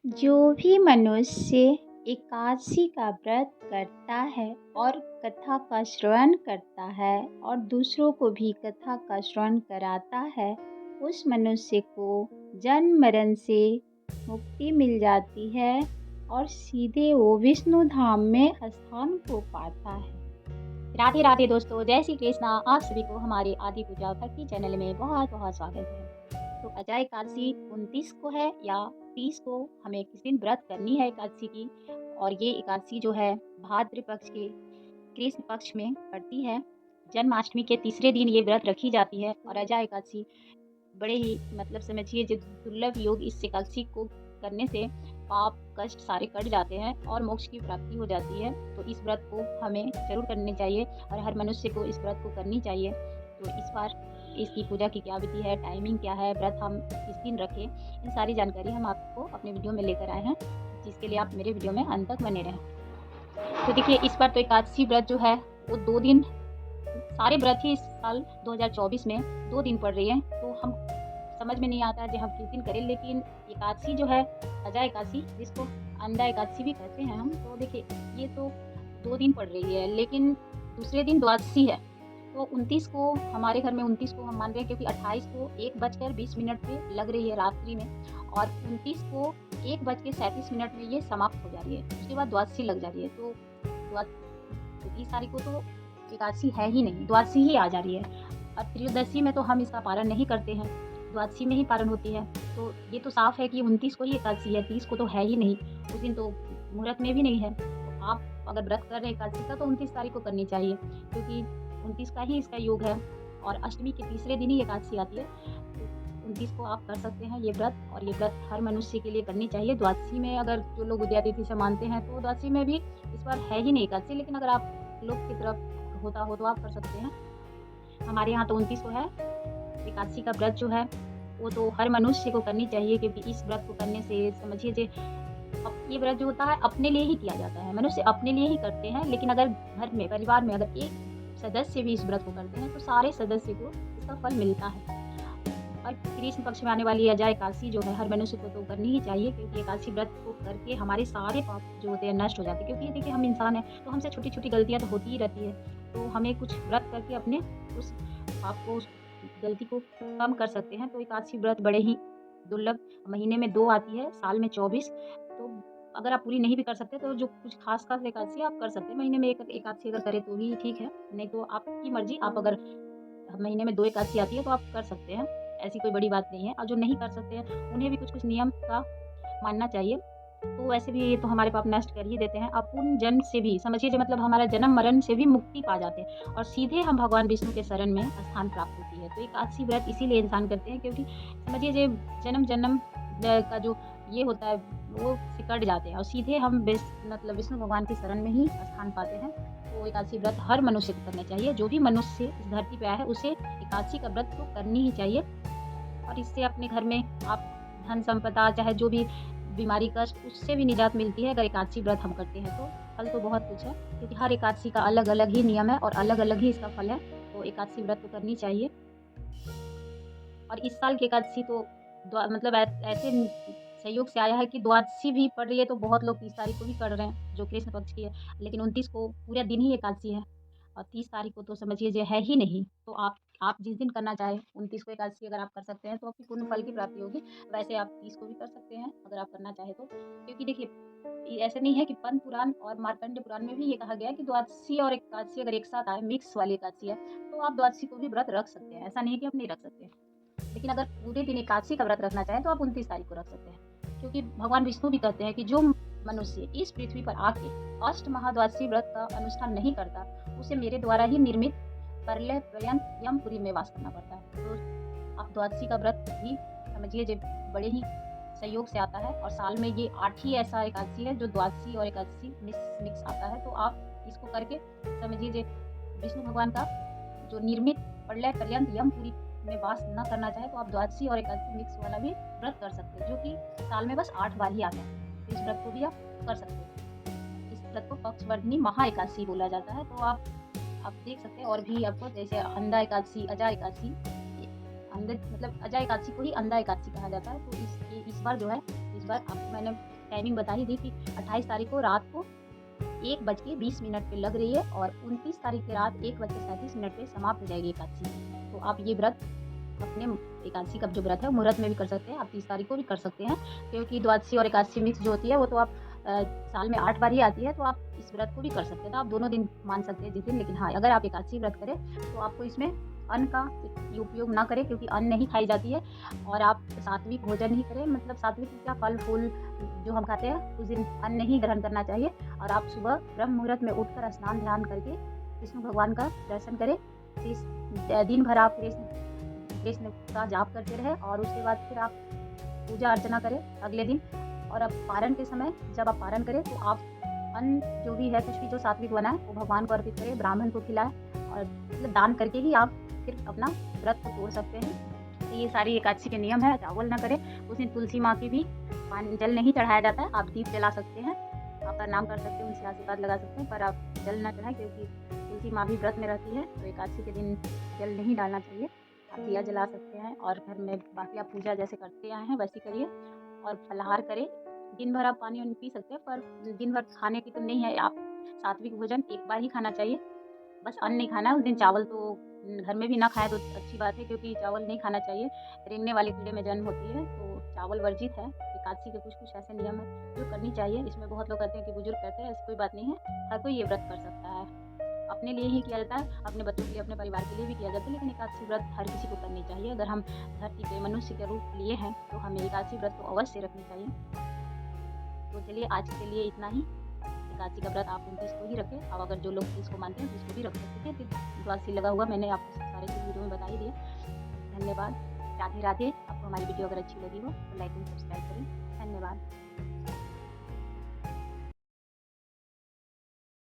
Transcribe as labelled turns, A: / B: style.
A: जो भी मनुष्य एकादशी का व्रत करता है और कथा का श्रवण करता है और दूसरों को भी कथा का श्रवण कराता है, उस मनुष्य को जन्म मरण से मुक्ति मिल जाती है और सीधे वो विष्णु धाम में स्थान को पाता है। राधे राधे दोस्तों, जय श्री कृष्णा। आप सभी को हमारे आदि पूजा भक्ति चैनल में बहुत बहुत स्वागत है। तो अजय एकादशी 29 को है या 30 को, हमें किस दिन व्रत करनी है एकादशी की। और ये एकादशी जो है भाद्र पक्ष के कृष्ण पक्ष में पड़ती है। जन्माष्टमी के तीसरे दिन ये व्रत रखी जाती है और अजय एकादशी बड़े ही समझिए जो दुर्लभ योग, इस एकादशी को करने से पाप कष्ट सारे कट जाते हैं और मोक्ष की प्राप्ति हो जाती है। तो इस व्रत को हमें जरूर करनी चाहिए और हर मनुष्य को इस व्रत को करनी चाहिए। तो इस बार इसकी पूजा की क्या विधि है, टाइमिंग क्या है, व्रत हम किस दिन रखें, इन सारी जानकारी हम आपको अपने वीडियो में लेकर आए हैं, जिसके लिए आप मेरे वीडियो में अंत तक बने रहें। तो देखिए, इस बार तो एकादशी व्रत जो है वो 2 दिन, सारे व्रत ही इस साल 2024 में 2 दिन पड़ रही है। तो हम समझ में नहीं आता है कि हम किस दिन करें, लेकिन एकादशी जो है अजय एकादशी, जिसको अंधा एकादशी भी कहते हैं हम, तो देखिए ये तो 2 दिन पड़ रही है, लेकिन दूसरे दिन द्वादशी है। तो 29 को हमारे घर में 29 को हम मान रहे हैं, क्योंकि 28 को 1:20 पे लग रही है रात्रि में, और 29 को 1:37 में ये समाप्त हो जा रही है। उसके बाद द्वादशी लग जा रही है। तो 30 तारीख को तो एकादशी है ही नहीं, द्वादशी ही आ जा रही है। और त्रयोदशी में तो हम इसका पारण नहीं करते हैं, द्वादशी में ही पारण होती है। तो ये तो साफ है कि 29 को ही एकादशी है, 30 को तो है ही नहीं, उस दिन तो मुहूर्त में भी नहीं है। तो आप अगर व्रत कर रहे हैं एकादशी का, तो 29 तारीख को करनी चाहिए, क्योंकि 29 का ही इसका योग है और अष्टमी के तीसरे दिन ही एकादशी आती है। तो 29 को आप कर सकते हैं ये व्रत, और ये व्रत हर मनुष्य के लिए करनी चाहिए। द्वादशी में अगर जो लोग उदयातिथि से मानते हैं, तो द्वादशी में भी इस बार है ही नहीं एकादशी, लेकिन अगर आप लोग की तरफ होता हो तो आप कर सकते हैं। हमारे यहाँ तो 29 को है। एकादशी का व्रत जो है वो तो हर मनुष्य को करनी चाहिए, क्योंकि इस व्रत को करने से समझिए जे ये व्रत जो होता है अपने लिए ही किया जाता है, मनुष्य अपने लिए ही करते हैं। लेकिन अगर घर में, परिवार में अगर एक सदस्य भी इस व्रत को करते हैं, तो सारे सदस्य को इसका फल मिलता है। और कृष्ण पक्ष में आने वाली अजय एकादशी जो है हर मनुष्य को तो करनी ही चाहिए, क्योंकि एकादशी व्रत को करके हमारे सारे पाप जो होते हैं नष्ट हो जाते हैं। क्योंकि देखिए, हम इंसान हैं, तो हमसे छोटी छोटी गलतियाँ तो होती ही रहती है। तो हमें कुछ व्रत करके अपने उस पाप को, उस गलती को कम कर सकते हैं। तो एकादशी व्रत बड़े ही दुर्लभ, महीने में 2 आती है, साल में 24। तो अगर आप पूरी नहीं भी कर सकते, तो जो कुछ खास एकादशी आप कर सकते हैं। महीने में एक एकादशी अगर करें तो भी ठीक है, नहीं तो आपकी मर्जी। आप अगर महीने में 2 एकादशी आती है तो आप कर सकते हैं, ऐसी कोई बड़ी बात नहीं है। और जो नहीं कर सकते हैं, उन्हें भी कुछ नियम का मानना चाहिए। तो वैसे भी ये तो हमारे पाप नष्ट कर ही देते हैं। अपूर्ण जन्म से भी समझिए जो हमारा जन्म मरण से भी मुक्ति पा जाते हैं, और सीधे हम भगवान विष्णु के शरण में स्थान प्राप्त होती है। तो एकादशी व्रत इसीलिए इंसान करते हैं, क्योंकि समझिए जो जन्म जन्म का जो ये होता है वो सिकट जाते हैं, और सीधे हम विष्णु भगवान के शरण में ही स्थान पाते हैं। तो एकादशी व्रत हर मनुष्य को करना चाहिए। जो भी मनुष्य इस धरती पे आया है, उसे एकादशी का व्रत तो करनी ही चाहिए। और इससे अपने घर में आप धन संपदा, चाहे जो भी बीमारी कष्ट, उससे भी निजात मिलती है। अगर एकादशी व्रत हम करते हैं तो फल तो बहुत कुछ है, क्योंकि हर एकादशी का अलग अलग ही नियम है और अलग अलग ही इसका फल है। तो एकादशी व्रत तो करनी चाहिए। और इस साल की एकादशी तो ऐसे संयोग से आया है कि द्वादशी भी पड़ रही है, तो बहुत लोग 30 तारीख को भी कर रहे हैं, जो कृष्ण पक्ष की है। लेकिन 29 को पूरा दिन ही एकादशी है, और 30 तारीख को तो समझिए जो है ही नहीं। तो आप जिस दिन करना चाहें, 29 को एकादशी अगर आप कर सकते हैं तो आपकी पूर्ण फल की प्राप्ति होगी। वैसे आप 30 को भी कर सकते हैं अगर आप करना चाहें तो, क्योंकि देखिए ऐसा नहीं है कि पद्म पुराण और मार्कंडेय पुराण में भी ये कहा गया है कि द्वादशी और एकादशी अगर एक साथ आए, मिक्स वाली एकादशी है, तो आप द्वादशी को भी व्रत रख सकते हैं। ऐसा नहीं है कि आप नहीं रख सकते। लेकिन अगर पूरे दिन एकादशी का व्रत रखना चाहें तो आप 29 तारीख को रख सकते हैं, क्योंकि भगवान विष्णु भी कहते हैं कि जो मनुष्य इस पृथ्वी पर आके अष्ट महाद्वादशी व्रत का अनुष्ठान नहीं करता, उसे मेरे द्वारा ही निर्मित प्रलय पर्यंत यमपुरी में वास करना पड़ता है। तो आप द्वादशी का व्रत भी समझिए जो बड़े ही संयोग से आता है, और साल में ये 8 ही ऐसा एकादशी है जो द्वादशी और एकादशी मिक्स आता है। तो आप इसको करके समझिए जो विष्णु भगवान का जो निर्मित प्रलय पर्यंत यमपुरी में वास न करना चाहे, तो आप द्वादशी और एकादशी मिक्स वाला भी व्रत कर सकते हैं, जो कि साल में बस 8 बार ही आता है। तो इस व्रत को भी आप कर सकते हैं। इस व्रत को पक्षवर्धिनी महा एकादशी बोला जाता है। तो आप देख सकते हैं, और भी आपको जैसे अंधा एकादशी, अजय एकादशी, अजय एकादशी को ही अंधा एकादशी कहा जाता है। तो इस बार जो है, इस बार आपको मैंने
B: टाइमिंग बता ही दी कि 28 तारीख को रात को 1:20 पे लग रही है और 29 तारीख की रात 1:37 पे समाप्त हो जाएगी एकादशी। तो आप ये व्रत अपने एकादशी का जो व्रत है मुहूर्त में भी कर सकते हैं, आप 30 तारीख को भी कर सकते हैं, क्योंकि द्वादशी और एकादशी मिक्स जो होती है वो तो आप साल में 8 बार ही आती है, तो आप इस व्रत को भी कर सकते हैं। तो आप दोनों दिन मान सकते हैं जिस दिन, लेकिन हाँ, अगर आप एकादशी व्रत करें तो आपको इसमें अन्न का ये उपयोग ना करें, क्योंकि अन्न नहीं खाई जाती है, और आप सात्विक भोजन ही करें। मतलब सात्विक क्या, फल फूल जो हम खाते हैं उस दिन अन्न नहीं ग्रहण करना चाहिए। और आप सुबह ब्रह्म मुहूर्त में उठकर स्नान ध्यान करके विष्णु भगवान का दर्शन करें। इस दिन भर आप कृष्ण कृष्ण का जाप करते रहे और उसके बाद फिर आप पूजा अर्चना करें अगले दिन। और अब पारण के समय जब आप पारण करें तो आप अन्न जो भी है, कुछ भी जो सात्विक बना है वो भगवान को अर्पित करें, ब्राह्मण को खिलाएं, और मतलब दान करके ही आप फिर अपना व्रत को तोड़ सकते हैं। तो ये सारी एकादशी के नियम है। चावल ना करें, उस दिन तुलसी माँ की भी जल नहीं चढ़ाया जाता है। आप दीप जला सकते हैं, आप प्रणाम कर सकते हैं, उनसे आशीर्वाद लगा सकते हैं, पर आप जल ना चढ़ाएं, क्योंकि तुलसी माँ भी व्रत में रहती है। तो एकादशी के दिन जल नहीं डालना चाहिए। आप दिया जला सकते हैं और घर में बाकी आप पूजा जैसे करते आए हैं वैसे करिए, और फलाहार करें। दिन भर आप पानी वानी पी सकते हैं, पर दिन भर खाने की तो नहीं है। आप सात्विक भोजन एक बार ही खाना चाहिए, बस अन्न नहीं खाना है उस दिन। चावल तो घर में भी ना खाएं तो अच्छी बात है, क्योंकि चावल नहीं खाना चाहिए, रेंगने वाले कीड़े में जन्म होती है, तो चावल वर्जित है। एकादशी के कुछ कुछ ऐसे नियम है जो करनी चाहिए। इसमें बहुत लोग कहते हैं कि बुजुर्ग करते हैं, ऐसी कोई बात नहीं है, हर कोई ये व्रत कर सकता है। अपने लिए ही किया जाता है, अपने बच्चों के लिए, अपने परिवार के लिए भी किया जाता है, लेकिन एकादशी व्रत हर किसी को करनी चाहिए। अगर हम धरती पे मनुष्य के रूप लिए हैं तो हमें एकादशी व्रत को अवश्य रखनी चाहिए। तो चलिए आज के लिए इतना ही। एकादशी का व्रत आप 29 को ही रखें, और अगर जो लोग 30 को मानते हैं 30 को भी रख सकते हैं। द्वादशी लगा हुआ मैंने आपको सारे चीज़ वीडियो में बता ही दिए। धन्यवाद। राधे राधे। आपको हमारी वीडियो अगर अच्छी लगी हो तो लाइक एंड सब्सक्राइब करें। धन्यवाद।